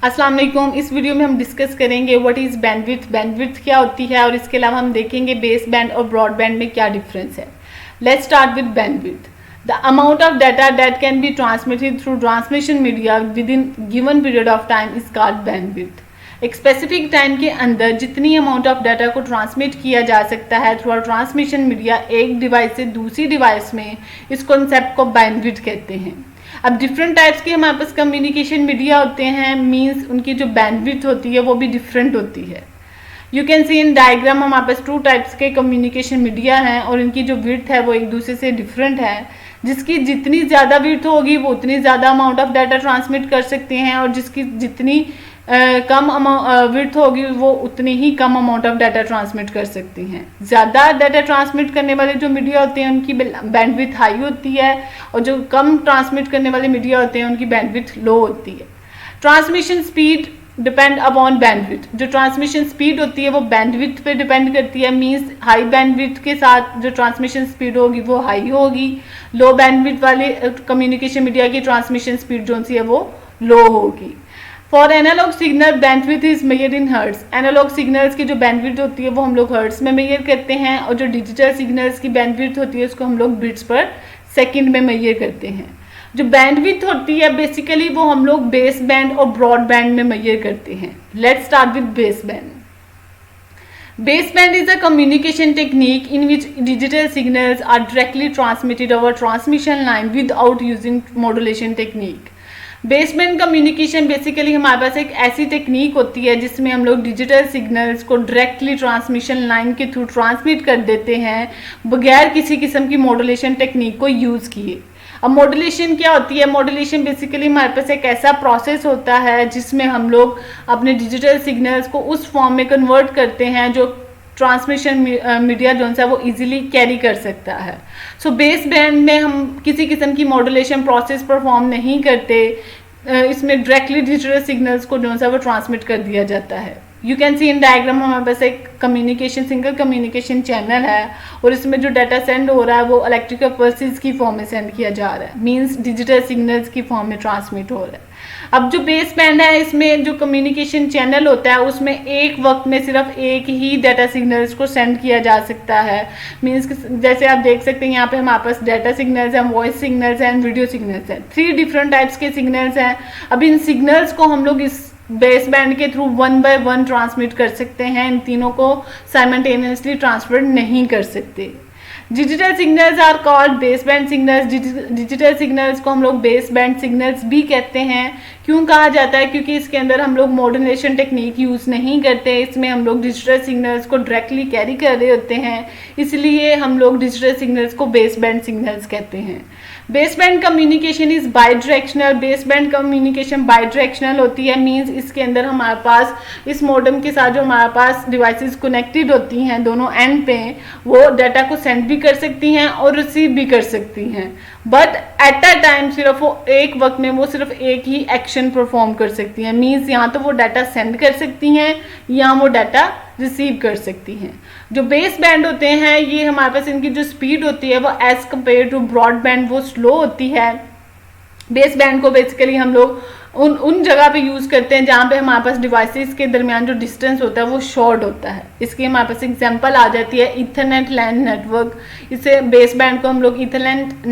अस्सलाम वालेकुम। इस वीडियो में हम डिस्कस करेंगे व्हाट इज़ बैंडविड्थ, बैंडविड्थ क्या होती है और इसके अलावा हम देखेंगे बेस बैंड और ब्रॉडबैंड में क्या डिफरेंस है। Let's start with bandwidth. The amount of data that can be transmitted through transmission media with in given period of time is called bandwidth. एक स्पेसिफिक टाइम के अंदर जितनी अमाउंट ऑफ डाटा को transmit किया जा सकता है थ्रू ट्रांसमिशन मीडिया एक डिवाइस से दूसरी डिवाइस में, इस कॉन्सेप्ट को बैंडविड्थ कहते हैं। अब डिफरेंट टाइप्स के हमारे पास कम्युनिकेशन मीडिया होते हैं, मींस उनकी जो बैंडविड्थ होती है वो भी डिफरेंट होती है। You can see in diagram हमारे पास 2 टाइप्स के कम्युनिकेशन मीडिया हैं और इनकी जो विड्थ है वो एक दूसरे से डिफरेंट है। जिसकी जितनी ज़्यादा विड्थ होगी वो उतनी ज़्यादा अमाउंट ऑफ डाटा ट्रांसमिट कर सकते हैं और जिसकी जितनी कम विड्थ होगी वो उतनी ही कम अमाउंट ऑफ डाटा ट्रांसमिट कर सकती हैं। ज़्यादा डाटा ट्रांसमिट करने वाले जो मीडिया होते हैं उनकी बैंडविड्थ हाई होती है और जो कम ट्रांसमिट करने वाले मीडिया होते हैं उनकी बैंडविड्थ लो होती है। Transmission speed depend upon bandwidth. जो ट्रांसमिशन स्पीड होती है वो बैंडविड्थ पे डिपेंड करती है, मींस हाई बैंडविड्थ के साथ जो ट्रांसमिशन स्पीड होगी वो हाई होगी। लो बैंडविड्थ वाले कम्युनिकेशन मीडिया की ट्रांसमिशन स्पीड जो सी है वो लो होगी। For analog signal bandwidth is measured in hertz. Analog signals की जो बैंडविड्थ होती है वो हम लोग हर्ट्स में मेजर करते हैं और जो डिजिटल सिग्नल्स की बैंडविड्थ होती है उसको हम लोग बिट्स पर सेकंड में मेजर करते हैं। जो बैंडविड्थ होती है बेसिकली वो हम लोग बेस बैंड और ब्रॉड बैंड में मेजर करते हैं। Let's start with base band. Base band is a communication technique in which digital signals are directly transmitted over transmission line without using modulation technique। Baseband communication basically हमारे पास एक ऐसी technique होती है जिसमें हम लोग डिजिटल सिग्नल्स को directly transmission line के थ्रू ट्रांसमिट कर देते हैं बगैर किसी किस्म की मॉड्यूलेशन टेक्निक को यूज़ किए। अब मॉड्यूलेशन क्या होती है? मॉड्यूलेशन बेसिकली हमारे पास एक ऐसा प्रोसेस होता है जिसमें हम लोग अपने डिजिटल सिग्नल्स को उस फॉर्म में कन्वर्ट करते हैं जो ट्रांसमिशन मीडिया जो है वो इजीली कैरी कर सकता है। सो बेस बैंड में हम किसी किस्म की मॉड्यूलेशन प्रोसेस परफॉर्म नहीं करते, इसमें डायरेक्टली डिजिटल सिग्नल्स को जो है वो ट्रांसमिट कर दिया जाता है। You can see in diagram हमारे पास एक सिंगल कम्युनिकेशन चैनल है और इसमें जो डाटा सेंड हो रहा है वो इलेक्ट्रिकल पल्सेस की फॉर्म में सेंड किया जा रहा है, मींस डिजिटल सिग्नल्स की फॉर्म में ट्रांसमिट हो रहा है। अब जो बेस बैंड है इसमें जो कम्युनिकेशन चैनल होता है उसमें एक वक्त में सिर्फ एक ही डाटा सिग्नल्स को सेंड किया जा सकता है, मींस जैसे आप देख सकते हैं यहाँ पे हमारे पास डाटा सिग्नल्स हैं, वॉइस सिग्नल्स हैं, वीडियो सिग्नल्स हैं। 3 डिफरेंट टाइप्स के सिग्नल्स हैं। अब इन सिग्नल्स को हम लोग इस बेस बैंड के थ्रू 1 बाय 1 ट्रांसमिट कर सकते हैं, इन तीनों को साइमल्टेनियसली ट्रांसफर नहीं कर सकते। Digital signals are called base band signals. Digital signals को हम लोग बेस बैंड सिग्नल्स भी कहते हैं। क्यों कहा जाता है? क्योंकि इसके अंदर हम लोग मॉड्यूलेशन टेक्निक यूज़ नहीं करते, इसमें हम लोग डिजिटल सिग्नल्स को डायरेक्टली कैरी कर रहे होते हैं, इसलिए हम लोग डिजिटल सिग्नल्स को बेस बैंड सिग्नल्स कहते हैं। Base band communication is by directional. Base band communication by directional होती है, मींस इसके अंदर हमारे पास इस मॉडेम के साथ जो हमारे पास डिवाइसेस कनेक्टेड होती हैं दोनों एंड पे, वो डाटा को सेंड भी कर सकती हैं और रिसीव भी कर सकती हैं, बट एट अ टाइम सिर्फ वो एक वक्त में वो सिर्फ एक ही एक्शन परफॉर्म कर सकती हैं, मींस यहाँ तो वो डाटा सेंड कर सकती हैं या वो डाटा रिसीव कर सकती हैं। जो बेस बैंड होते हैं ये हमारे पास इनकी जो स्पीड होती है वो as compare to broad band वो स्लो होती है। बेस बैंड को बेसिकली हम लोग उन जगह पे यूज़ करते हैं जहाँ पे हमारे पास डिवाइसेस के दरमियान जो डिस्टेंस होता है वो शॉर्ट होता है। इसकी हमारे पास एग्जांपल आ जाती है ईथरनेट लैन नेटवर्क। इसे बेस बैंड को हम लोग ईथरनेट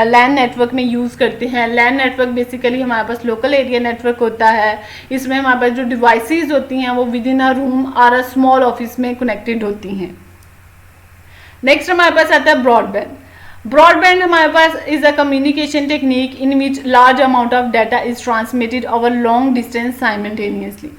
लैन नेटवर्क में यूज़ करते हैं। लैन नेटवर्क बेसिकली हमारे पास लोकल एरिया नेटवर्क होता है, इसमें हमारे पास जो डिवाइसेस होती हैं वो विद इन अ रूम और अ स्मॉल ऑफिस में कनेक्टेड होती हैं। नेक्स्ट हमारे पास आता है ब्रॉडबैंड। ब्रॉडबैंड हमारे पास is a communication technique in which large amount of data is transmitted over long distance simultaneously.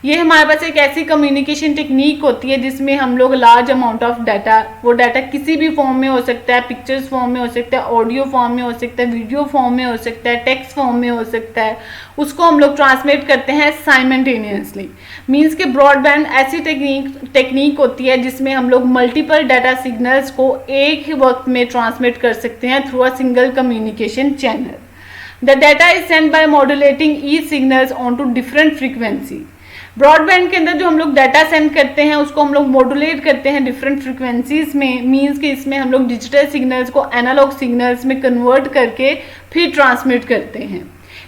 ये हमारे पास एक ऐसी कम्युनिकेशन टेक्निक होती है जिसमें हम लोग लार्ज अमाउंट ऑफ डाटा, वो डाटा किसी भी फॉर्म में हो सकता है, पिक्चर्स फॉर्म में हो सकता है, ऑडियो फॉर्म में हो सकता है, वीडियो फॉर्म में हो सकता है, टेक्स्ट फॉर्म में हो सकता है, उसको हम लोग ट्रांसमिट करते हैं साइमल्टेनियसली। मीन्स के ब्रॉडबैंड ऐसी टेक्निक होती है जिसमें हम लोग मल्टीपल डाटा सिग्नल्स को एक ही वक्त में ट्रांसमिट कर सकते हैं through a single communication channel. The data is send by modulating each signals on to different frequency. Broadband के अंदर जो हम लोग डाटा सेंड करते हैं उसको हम लोग मॉड्यूलेट करते हैं डिफरेंट फ्रीक्वेंसीज में, मींस कि इसमें हम लोग डिजिटल सिग्नल्स को एनालॉग सिग्नल्स में कन्वर्ट करके फिर ट्रांसमिट करते हैं।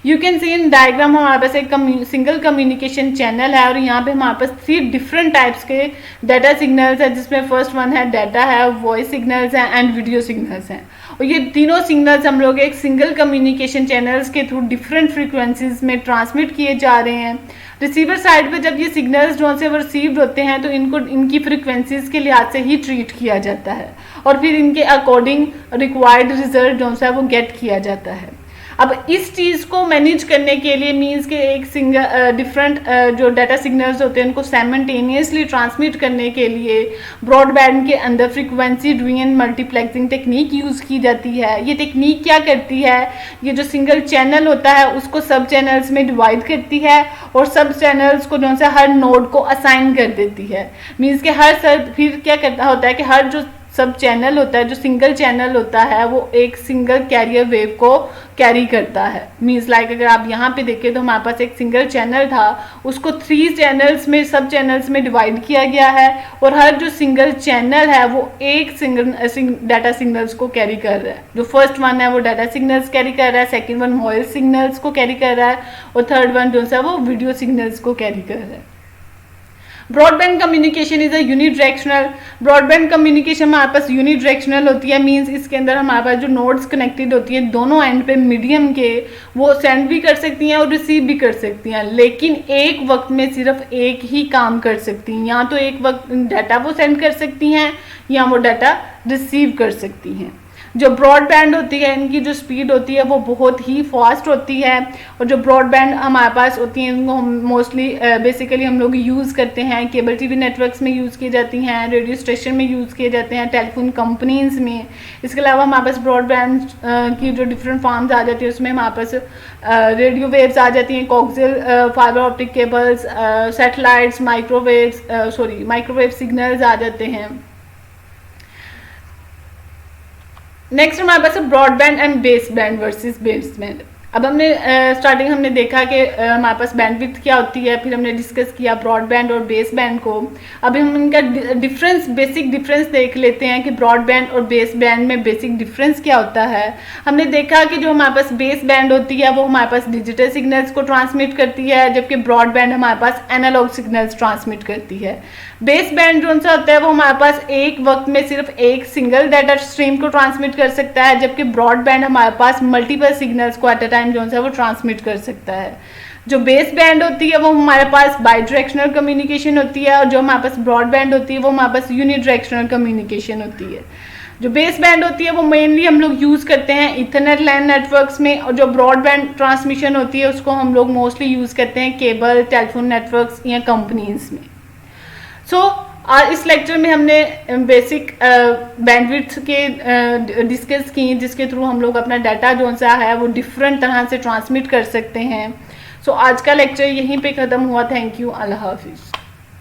You can see in diagram हमारे पास एक सिंगल कम्युनिकेशन चैनल है और यहाँ पे हमारे पास 3 डिफरेंट टाइप्स के डाटा सिग्नल्स है, जिसमें फर्स्ट वन है डाटा है, वॉइस सिग्नल्स हैं एंड वीडियो सिग्नल्स हैं। और ये तीनों सिग्नल्स हम लोग एक सिंगल कम्युनिकेशन चैनल्स के थ्रू डिफरेंट फ्रीक्वेंसीज में ट्रांसमिट किए जा रहे हैं। रिसीवर साइड पे जब ये सिग्नल्स जो से रिसीव्ड होते हैं तो इनको इनकी फ्रीक्वेंसीज के लिहाज से ही ट्रीट किया जाता है और फिर इनके अकॉर्डिंग रिक्वायर्ड रिजल्ट जो है वो गेट किया जाता है। अब इस चीज़ को मैनेज करने के लिए मीन्स के एक सिंगल डिफरेंट जो डाटा सिग्नल्स होते हैं उनको साइमल्टेनियसली ट्रांसमिट करने के लिए ब्रॉडबैंड के अंदर फ्रीक्वेंसी ड्यूएन मल्टीप्लेक्सिंग टेक्निक यूज़ की जाती है। ये टेक्निक क्या करती है, ये जो सिंगल चैनल होता है उसको सब चैनल्स में डिवाइड करती है और सब चैनल्स को जो है हर नोड को असाइन कर देती है। मीन्स के हर फिर क्या करता होता है कि हर जो सब चैनल होता है, जो सिंगल चैनल होता है, वो एक सिंगल कैरियर वेव को कैरी करता है। मीन्स लाइक अगर आप यहाँ पे देखें तो हमारे पास एक सिंगल चैनल था, उसको 3 चैनल्स में सब चैनल्स में डिवाइड किया गया है और हर जो सिंगल चैनल है वो एक सिंगल डाटा सिग्नल्स को कैरी कर रहा है। जो फर्स्ट वन है वो डाटा सिग्नल्स कैरी कर रहा है, सेकेंड वन वॉइस सिग्नल्स को कैरी कर रहा है और थर्ड वन जो है वो वीडियो सिग्नल्स को कैरी कर रहा है। Broadband communication is a unidirectional. Broadband communication हमारे पास यूनिडायरेक्शनल होती है, मींस इसके अंदर हमारे पास जो नोड्स कनेक्टेड होती है दोनों एंड पे मीडियम के, वो सेंड भी कर सकती हैं और रिसीव भी कर सकती हैं, लेकिन एक वक्त में सिर्फ एक ही काम कर सकती हैं। या तो एक वक्त डाटा वो सेंड कर सकती हैं या वो डाटा रिसीव कर सकती हैं। जो ब्रॉडबैंड होती है इनकी जो स्पीड होती है वो बहुत ही फास्ट होती है और जो ब्रॉडबैंड हमारे पास होती हैं इनको हम मोस्टली बेसिकली हम लोग यूज़ करते हैं, केबल टीवी नेटवर्क्स में यूज़ की जाती हैं, रेडियो स्टेशन में यूज़ किए जाते हैं, टेलीफोन कंपनीज में। इसके अलावा हमारे पास ब्रॉडबैंड की जो डिफरेंट फॉर्म्स आ जाती है उसमें हमारे पास रेडियो वेव्स आ जाती हैं, coaxial fibre optic cables, satellites, microwave signals आ जाते हैं। नेक्स्ट हमारे पास broadband and base band versus base band. अब हमने स्टार्टिंग हमने देखा कि हमारे पास बैंडविड्थ क्या होती है, फिर हमने डिस्कस किया ब्रॉडबैंड और बेस बैंड को। अभी हम इनका बेसिक डिफरेंस देख लेते हैं कि ब्रॉडबैंड और बेस बैंड में बेसिक डिफरेंस क्या होता है। हमने देखा कि जो हमारे पास बेस बैंड होती है वो हमारे पास डिजिटल सिग्नल्स को ट्रांसमिट करती है, जबकि ब्रॉडबैंड हमारे पास एनालॉग सिग्नल्स ट्रांसमिट करती है। बेस बैंड जो सा होता है वो हमारे पास एक वक्त में सिर्फ एक सिंगल डाटा स्ट्रीम को ट्रांसमिट कर सकता है, जबकि ब्रॉडबैंड हमारे पास मल्टीपल सिग्नल्स को एट अ टाइम जो है वो ट्रांसमिट कर सकता है। जो बेस बैंड होती है वो हमारे पास बाई डायरेक्शनल कम्युनिकेशन होती है और जो हमारे पास ब्रॉडबैंड होती है वो हमारे पास यूनिडायरेक्शनल कम्युनिकेशन होती है। जो बेस बैंड होती है वो मेनली हम लोग यूज़ करते हैं इथरनेट लैन नेटवर्क्स में, और जो ब्रॉडबैंड ट्रांसमिशन होती है उसको हम लोग मोस्टली यूज़ करते हैं केबल टेलीफोन नेटवर्क्स या कंपनीज में। इस लेक्चर में हमने बेसिक बैंडविड्थ के डिस्कस की, जिसके थ्रू हम लोग अपना डाटा जो सा है वो डिफरेंट तरह से ट्रांसमिट कर सकते हैं। आज का लेक्चर यहीं पे ख़त्म हुआ। थैंक यू, अल्लाह हाफिज़।